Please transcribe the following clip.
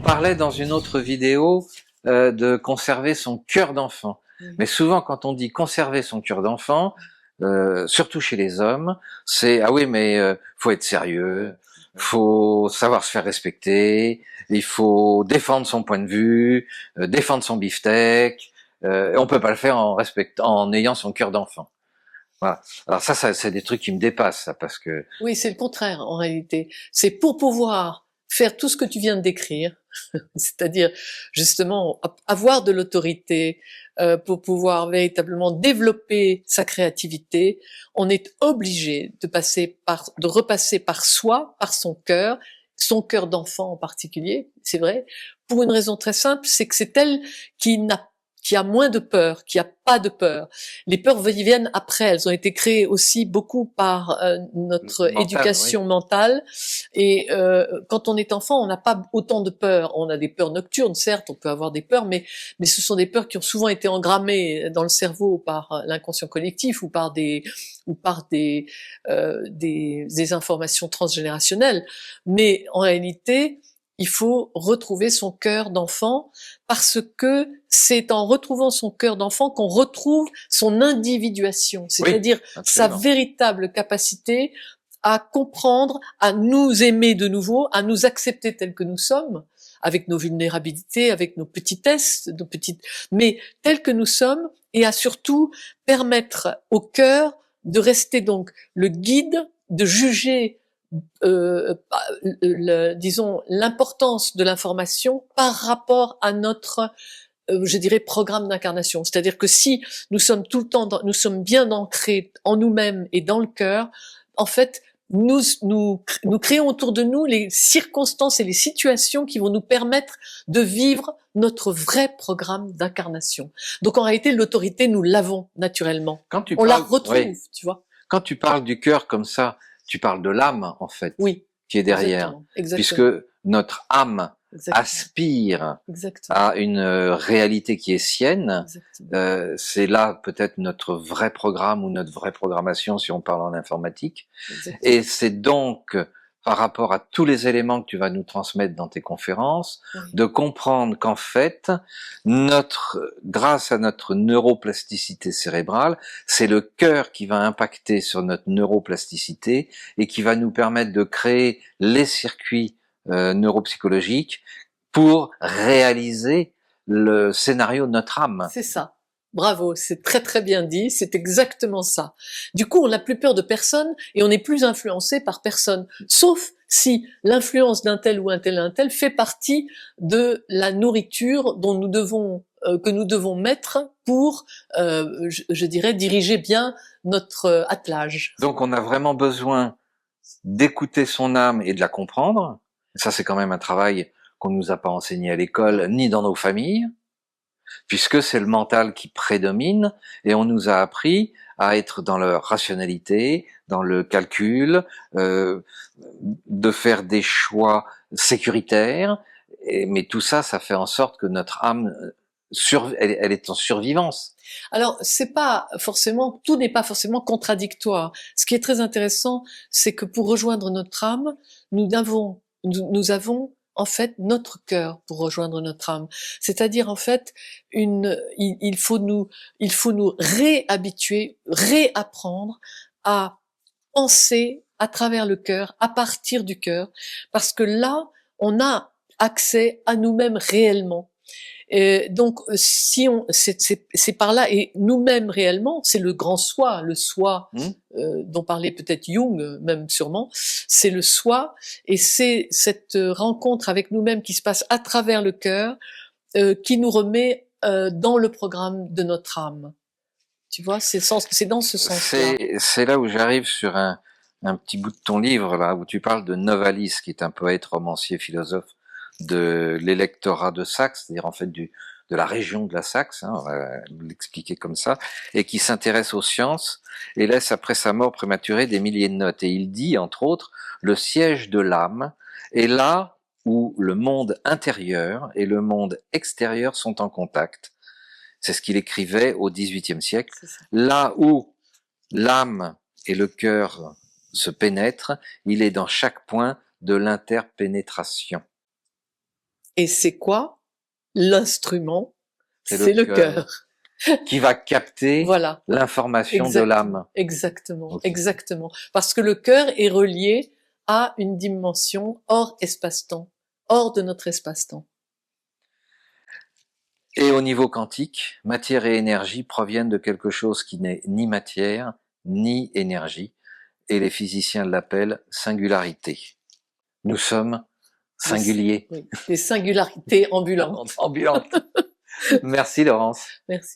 parlait dans une autre vidéo de conserver son cœur d'enfant. Mais souvent, quand on dit conserver son cœur d'enfant, surtout chez les hommes, c'est ah oui, mais faut être sérieux, faut savoir se faire respecter, il faut défendre son point de vue, défendre son beefsteak. Et on peut pas le faire en ayant son cœur d'enfant. Voilà. Alors ça, c'est des trucs qui me dépassent, ça, parce que Oui, c'est le contraire en réalité. C'est pour pouvoir faire tout ce que tu viens de décrire, c'est-à-dire justement avoir de l'autorité, pour pouvoir véritablement développer sa créativité, on est obligé de repasser par soi, par son cœur d'enfant en particulier, c'est vrai, pour une raison très simple, c'est que c'est elle qui a moins de peur, qui a pas de peur. Les peurs viennent après, elles ont été créées aussi beaucoup par notre éducation mentale. Et quand on est enfant, on n'a pas autant de peurs. On a des peurs nocturnes, certes, on peut avoir des peurs, mais ce sont des peurs qui ont souvent été engrammées dans le cerveau par l'inconscient collectif ou par des informations transgénérationnelles. Mais en réalité, il faut retrouver son cœur d'enfant parce que c'est en retrouvant son cœur d'enfant qu'on retrouve son individuation, c'est-à-dire sa véritable capacité à comprendre, à nous aimer de nouveau, à nous accepter tels que nous sommes, avec nos vulnérabilités, avec nos petitesses, mais tels que nous sommes, et à surtout permettre au cœur de rester donc le guide, de juger disons l'importance de l'information par rapport à notre je dirais programme d'incarnation. C'est-à-dire que si nous sommes tout le temps, nous sommes bien ancrés en nous-mêmes et dans le cœur, en fait, nous créons autour de nous les circonstances et les situations qui vont nous permettre de vivre notre vrai programme d'incarnation. Donc en réalité, l'autorité, nous l'avons naturellement. On la retrouve, tu vois. Quand tu parles du cœur comme ça, tu parles de l'âme, en fait, qui est derrière. Exactement. Puisque notre âme aspire à une réalité qui est sienne. C'est là peut-être notre vrai programme ou notre vraie programmation si on parle en informatique. Et c'est donc par rapport à tous les éléments que tu vas nous transmettre dans tes conférences, de comprendre qu'en fait, grâce à notre neuroplasticité cérébrale, c'est le cœur qui va impacter sur notre neuroplasticité et qui va nous permettre de créer les circuits neuropsychologiques pour réaliser le scénario de notre âme. C'est ça. Bravo, c'est très très bien dit, c'est exactement ça. Du coup, on n'a plus peur de personne et on n'est plus influencé par personne, sauf si l'influence d'un tel ou un tel fait partie de la nourriture dont que nous devons mettre pour, je dirais, diriger bien notre attelage. Donc on a vraiment besoin d'écouter son âme et de la comprendre. Ça, c'est quand même un travail qu'on nous a pas enseigné à l'école ni dans nos familles, puisque c'est le mental qui prédomine et on nous a appris à être dans la rationalité, dans le calcul, de faire des choix sécuritaires, mais tout ça, ça fait en sorte que notre âme, elle est en survivance. Alors, tout n'est pas forcément contradictoire. Ce qui est très intéressant, c'est que pour rejoindre notre âme, nous avons en fait notre cœur pour rejoindre notre âme. C'est-à-dire en fait il faut nous réhabituer, réapprendre à penser à travers le cœur, à partir du cœur, parce que là on a accès à nous-mêmes réellement. Donc, c'est par là, et nous-mêmes réellement, c'est le grand soi, le soi dont parlait peut-être Jung, même sûrement, c'est le soi, et c'est cette rencontre avec nous-mêmes qui se passe à travers le cœur, qui nous remet dans le programme de notre âme. Tu vois, c'est dans ce sens-là. C'est là où j'arrive sur un petit bout de ton livre, là, où tu parles de Novalis, qui est un poète, romancier, philosophe, de l'électorat de Saxe, c'est-à-dire en fait de la région de la Saxe, on va l'expliquer comme ça, et qui s'intéresse aux sciences et laisse après sa mort prématurée des milliers de notes. Et il dit, entre autres, le siège de l'âme est là où le monde intérieur et le monde extérieur sont en contact. C'est ce qu'il écrivait au XVIIIe siècle. Là où l'âme et le cœur se pénètrent, il est dans chaque point de l'interpénétration. Et c'est quoi l'instrument? C'est le cœur. Qui va capter voilà. l'information de l'âme. Exactement, okay. Exactement. Parce que le cœur est relié à une dimension hors espace-temps, hors de notre espace-temps. Et au niveau quantique, matière et énergie proviennent de quelque chose qui n'est ni matière, ni énergie, et les physiciens l'appellent singularité. Nous sommes singuliers. Des singularités ambulantes. Ambulantes. Merci Laurence. Merci.